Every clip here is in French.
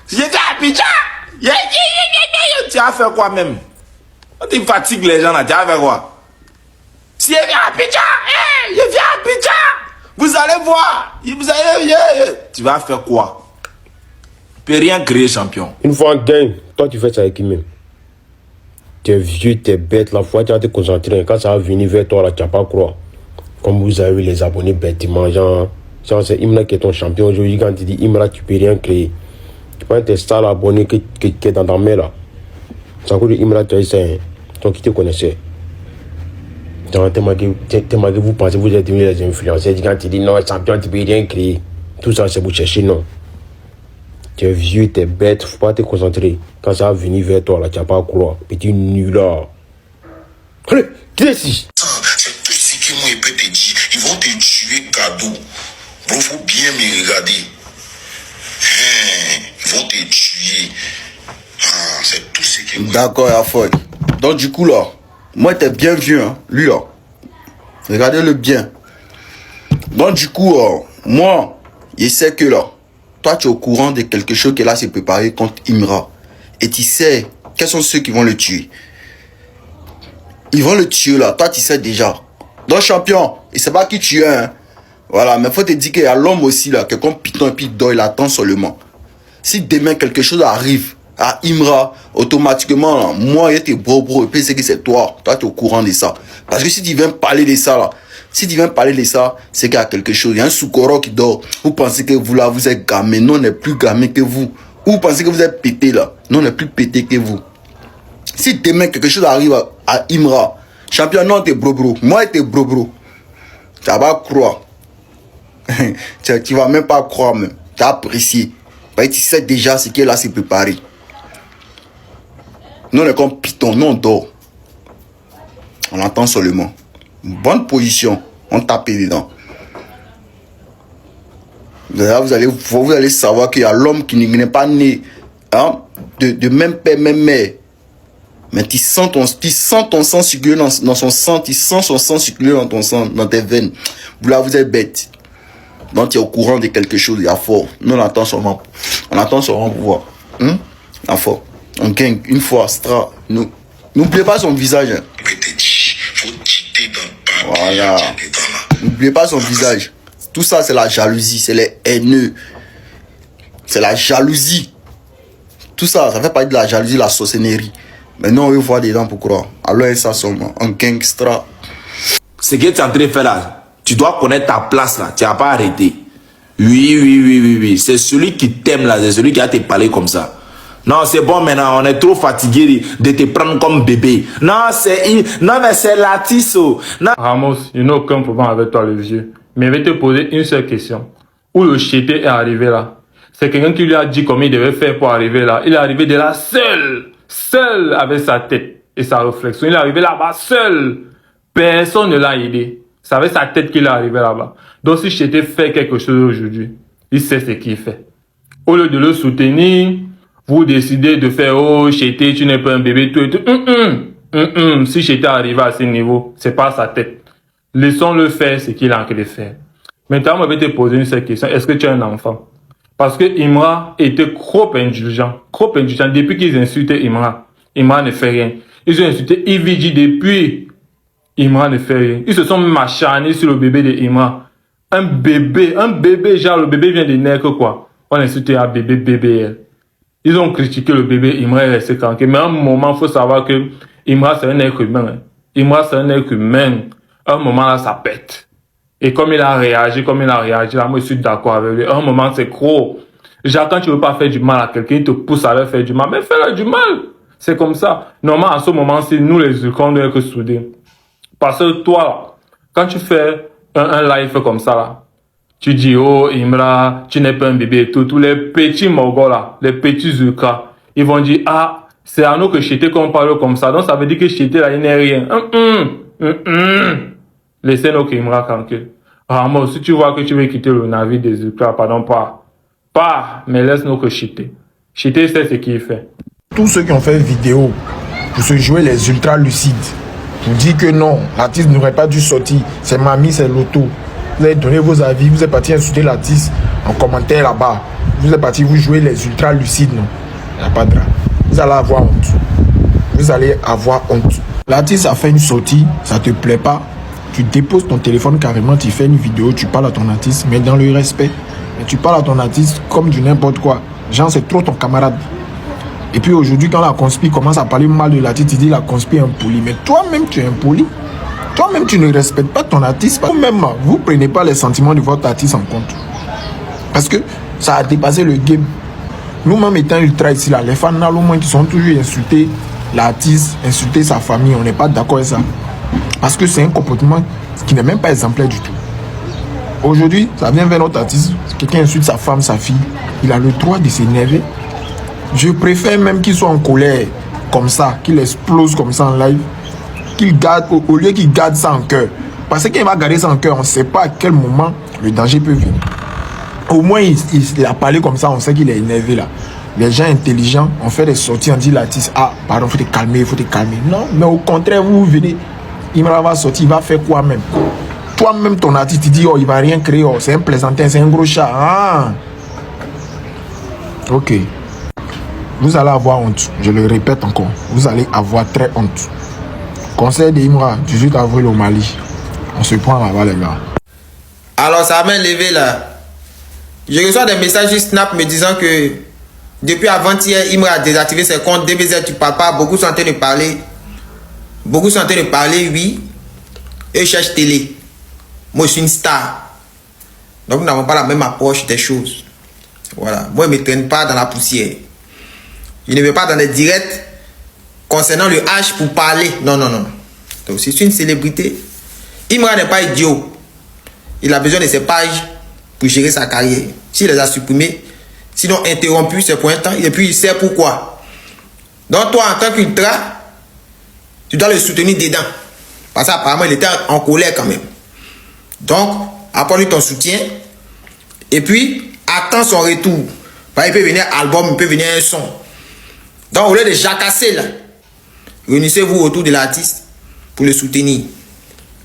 J'étais à Abidjan. Tu as fait quoi même? Quand tu fatigues les gens là, tu as fait quoi? Si je viens à Abidjan, je viens à Abidjan. Vous allez voir. Vous allez, tu vas faire quoi? Tu peux rien créer, champion. Une fois en gagne, toi tu fais ça avec qui même? Tu es vieux, tu es bête, la fois tu vas te concentrer. Quand ça va venir vers toi, là, tu vas pas croire. Comme vous avez les abonnés bêtement, genre c'est Imra qui est ton champion aujourd'hui. Quand tu dis Imra, tu peux rien créer. Tu prends tes stars abonnés qui est dans ta main là. C'est à cause de Imra, tu as essayé. Donc qui te connaissait. Tellement que vous pensez que vous êtes devenus les influenceurs. Quand tu dis non, champion, tu peux rien créer. Tout ça, c'est pour chercher, non. Tu es vieux, tu es bête, faut pas te concentrer. Quand ça va venir vers toi, là, tu vas pas croire. Petit nulard. Allez, qui est ici? C'est tout ce que moi, je peux te dire. Ils vont te tuer cadeau. Bro, faut bien me regarder. Ils vont te tuer. C'est tout ce que moi... D'accord, la folle. Donc, du coup, là, moi, t'es bien vieux, hein, lui, là. Regardez-le bien. Donc, du coup, moi, je sais que, là, toi, tu es au courant de quelque chose que là, s'est préparé contre Imra. Et tu sais, quels sont ceux qui vont le tuer? Ils vont le tuer, là. Toi, tu sais déjà. Donc, champion, il sait pas qui tu es, hein. Voilà, mais faut te dire qu'il y a l'homme aussi, là, qui est comme Python et puis dort, il attend seulement. Si demain, quelque chose arrive à Imra, automatiquement, là, moi, il était bro, et puis c'est que c'est toi. Toi, tu es au courant de ça. Parce que si tu viens parler de ça, là, si tu viens parler de ça, c'est qu'il y a quelque chose. Il y a un Soukoro qui dort. Vous pensez que vous, là, vous êtes gamin. Non, on n'est plus gamin que vous. Ou vous pensez que vous êtes pété, là. Non, on n'est plus pété que vous. Si demain, quelque chose arrive à Imra, champion, non, t'es bro. Moi, t'es bro. Tu vas pas croire. Tu vas même pas croire, même. Tu as apprécié. Parce que tu sais déjà ce qui est là, c'est préparé. Nous, on est comme Python. Nous, on dort. On entend seulement. Bonne position, on tape dedans. Là, vous allez savoir qu'il y a l'homme qui n'est pas né, hein, de même père, même mère. Mais tu sens ton sang circuler dans son sang, tu sens son sang circuler dans ton sang, dans tes veines. Vous là, vous êtes bête. Donc tu es au courant de quelque chose, il y a fort. Nous on attend seulement pour voir. Il y a fort. On gagne une fois, Astra. N'oubliez pas son visage. Hein. Voilà. N'oubliez pas son visage. Tout ça, c'est la jalousie. C'est les haineux. C'est la jalousie. Tout ça, ça fait partie de la jalousie, la sorcellerie. Mais non, on veut voir dedans pour croire. Alors, ça sommes un gangster. Ce que tu es en train de faire là, tu dois connaître ta place là. Tu n'as pas arrêté. Oui. C'est celui qui t'aime là. C'est celui qui a te parlé comme ça. Non, c'est bon maintenant, on est trop fatigué de te prendre comme bébé. Non, mais c'est Latisso. Non. Ramos, je n'ai aucun problème avec toi, le vieux. Mais je vais te poser une seule question. Où le chété est arrivé là? C'est quelqu'un qui lui a dit comment il devait faire pour arriver là. Il est arrivé de là seul avec sa tête et sa réflexion. Il est arrivé là-bas seul. Personne ne l'a aidé. C'est avec sa tête qu'il est arrivé là-bas. Donc si chété fait quelque chose aujourd'hui, il sait ce qu'il fait. Au lieu de le soutenir, vous décidez de faire, oh, Chété, tu n'es pas un bébé, tout et tout. Si Chété arrive à ce niveau, c'est pas sa tête. Laissons-le faire ce qu'il a envie de faire. Maintenant, je vais te poser une seule question. Est-ce que tu as un enfant? Parce que Imra était trop indulgent. Depuis qu'ils insultaient Imra ne fait rien. Ils ont insulté Iviji depuis. Imra ne fait rien. Ils se sont machanés sur le bébé de Imra. Un bébé, genre le bébé vient de naître quoi. On a insulté un bébé. Ils ont critiqué le bébé, Imra est resté tranquille. Mais à un moment, il faut savoir que Imra, c'est un être humain. Imra, c'est un être humain. À un moment, là, ça pète. Et comme il a réagi, là, moi, je suis d'accord avec lui. À un moment, c'est gros. Genre, quand tu veux pas faire du mal à quelqu'un, il te pousse à leur faire du mal. Mais fais-leur du mal. C'est comme ça. Normalement, à ce moment-ci, nous, les Ukrainiens, on doit être soudés. Parce que toi, là, quand tu fais un live comme ça, là, tu dis, oh, Imra, tu n'es pas un bébé et tout. Tous les petits Mongols là, les petits Zuka, ils vont dire, ah, c'est à nous que Chété qu'on parle comme ça. Donc ça veut dire que Chété là, il n'est rien. Laissez-nous qu'Imra tranquille. Ramos, si tu vois que tu veux quitter le navire des Zuka, pardon, pas, mais laisse-nous que Chété. Chété sait ce qu'il fait. Tous ceux qui ont fait vidéo pour se jouer les ultra lucides, pour dire que non, l'artiste n'aurait pas dû sortir, c'est Mamie, c'est Loto. Vous avez donné vos avis, vous êtes parti insulter l'artiste en commentaire là-bas. vous êtes parti, vous jouez les ultra lucides, non. Il n'y a pas de drame. Vous allez avoir honte. Vous allez avoir honte. L'artiste a fait une sortie, ça te plaît pas. Tu déposes ton téléphone carrément, tu fais une vidéo, tu parles à ton artiste, mais dans le respect. Mais tu parles à ton artiste comme du n'importe quoi. Genre, c'est trop ton camarade. Et puis aujourd'hui, quand la conspi commence à parler mal de l'artiste, tu dis la conspi est impolie. Mais toi-même, tu es impoli. Toi-même, tu ne respectes pas ton artiste. Vous-même, vous ne prenez pas les sentiments de votre artiste en compte. Parce que ça a dépassé le game. Nous-mêmes étant ultra ici, là, les fans, au moins, qui sont toujours insultés l'artiste, insulter sa famille, on n'est pas d'accord avec ça. Parce que c'est un comportement qui n'est même pas exemplaire du tout. Aujourd'hui, ça vient vers notre artiste, quelqu'un insulte sa femme, sa fille, il a le droit de s'énerver. Je préfère même qu'il soit en colère comme ça, qu'il explose comme ça en live, qu'il garde, au lieu qu'il garde ça en cœur. Parce qu'il va garder ça en cœur, on ne sait pas à quel moment le danger peut venir. Au moins, il a parlé comme ça, on sait qu'il est énervé là. Les gens intelligents ont fait des sorties, on dit l'artiste, ah, pardon, il faut te calmer, il faut te calmer. Non, mais au contraire, vous venez, il va sortir, il va faire quoi même? Toi-même, ton artiste, tu dis, oh, il va rien créer, oh, c'est un plaisantin, c'est un gros chat. Ah. Ok. Vous allez avoir honte, je le répète encore, vous allez avoir très honte. Conseil de Imra, 18 avril au Mali. On se prend là-bas, les gars. Alors, ça m'a levé là. Je reçois des messages sur Snap me disant que depuis avant-hier, Imra a désactivé ses comptes DBZ du papa. Beaucoup sont en train de parler. Beaucoup sont en train de parler, oui. Et cherchent télé. Moi, je suis une star. Donc, nous n'avons pas la même approche des choses. Voilà. Moi, je ne me traîne pas dans la poussière. Je ne vais pas dans les directs concernant le H pour parler. Non, non, non. Donc, c'est une célébrité. Imra n'est pas idiot. Il a besoin de ses pages pour gérer sa carrière. S'il les a supprimés, sinon interrompus, c'est pour un temps. Et puis, il sait pourquoi. Donc, toi, en tant qu'ultra, tu dois le soutenir dedans. Parce qu'apparemment, il était en colère quand même. Donc, apporte-lui ton soutien. Et puis, attends son retour. Il peut venir album, il peut venir un son. Donc, au lieu de jacasser là, réunissez-vous autour de l'artiste pour le soutenir.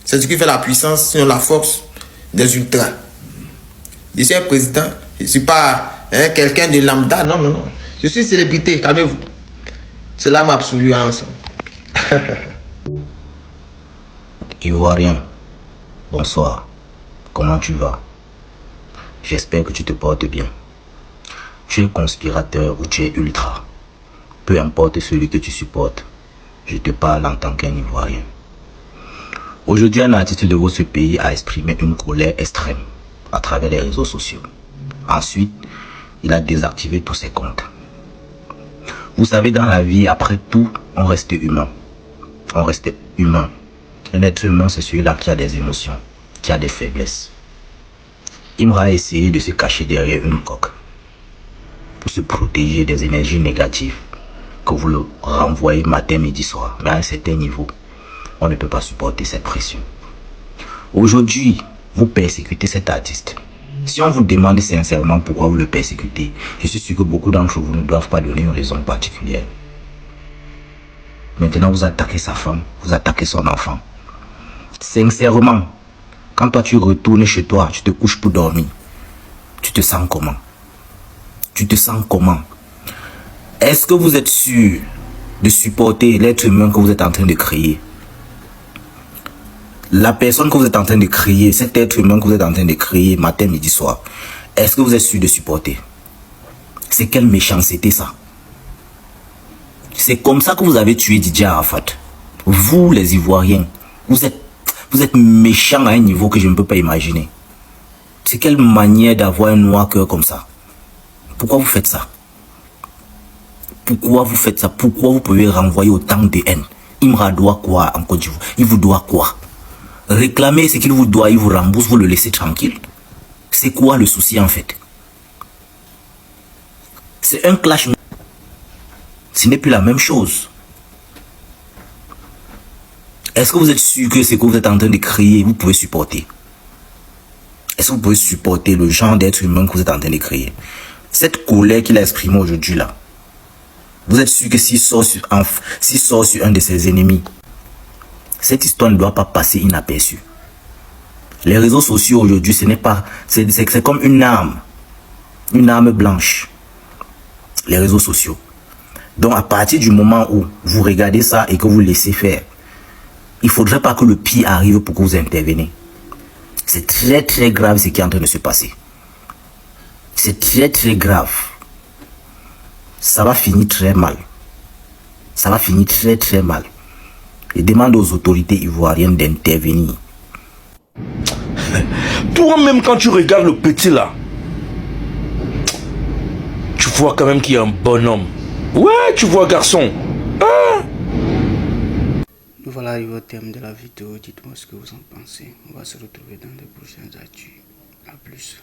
C'est ce qui fait la puissance, sinon la force des ultras. Je suis un président, je ne suis pas quelqu'un de lambda, non, non, non. Je suis célébrité, calmez-vous. C'est l'âme absolue ensemble. Ivoirien, bonsoir. Comment tu vas? J'espère que tu te portes bien. Tu es conspirateur ou tu es ultra. Peu importe celui que tu supportes, je te parle en tant qu'un Ivoirien. Aujourd'hui, un artiste de votre pays a exprimé une colère extrême à travers les réseaux sociaux. Ensuite, il a désactivé tous ses comptes. Vous savez, dans la vie, après tout, on reste humain. On reste humain. Un être humain, c'est celui-là qui a des émotions, qui a des faiblesses. Imra a essayé de se cacher derrière une coque pour se protéger des énergies négatives que vous le renvoyez matin, midi, soir. Mais à un certain niveau, on ne peut pas supporter cette pression. Aujourd'hui, vous persécutez cet artiste. Si on vous demande sincèrement pourquoi vous le persécutez, je suis sûr que beaucoup d'entre vous ne doivent pas donner une raison particulière. Maintenant, vous attaquez sa femme, vous attaquez son enfant. Sincèrement, quand toi tu retournes chez toi, tu te couches pour dormir, tu te sens comment? Tu te sens comment? Est-ce que vous êtes sûr de supporter l'être humain que vous êtes en train de créer? La personne que vous êtes en train de créer, cet être humain que vous êtes en train de créer matin, midi, soir, est-ce que vous êtes sûr de supporter? C'est quelle méchanceté ça? C'est comme ça que vous avez tué Didier Arafat. Vous les Ivoiriens, vous êtes méchants à un niveau que je ne peux pas imaginer. C'est quelle manière d'avoir un noir cœur comme ça? Pourquoi vous faites ça? Pourquoi vous faites ça? Pourquoi vous pouvez renvoyer autant de haine? Imra doit quoi en Côte d'Ivoire? Il vous doit quoi? Réclamer ce qu'il vous doit, il vous rembourse, vous le laissez tranquille. C'est quoi le souci en fait? C'est un clash. Ce n'est plus la même chose. Est-ce que vous êtes sûr que ce que vous êtes en train de créer, vous pouvez supporter? Est-ce que vous pouvez supporter le genre d'être humain que vous êtes en train de créer? Cette colère qu'il a exprimée aujourd'hui là, vous êtes sûr que s'il sort sur un de ses ennemis, cette histoire ne doit pas passer inaperçue. Les réseaux sociaux aujourd'hui, ce n'est pas, c'est comme une arme. une arme blanche. Les réseaux sociaux. Donc à partir du moment où vous regardez ça et que vous laissez faire, il ne faudrait pas que le pire arrive pour que vous interveniez. C'est très très grave ce qui est en train de se passer. C'est très très grave. Ça va finir très mal. Ça va finir très très mal. Je demande aux autorités ivoiriennes d'intervenir. Toi-même, quand tu regardes le petit là, tu vois quand même qu'il y a un bonhomme. Ouais, tu vois, garçon. Hein? Nous voilà arrivés au terme de la vidéo. Dites-moi ce que vous en pensez. On va se retrouver dans les prochaines actus. A plus.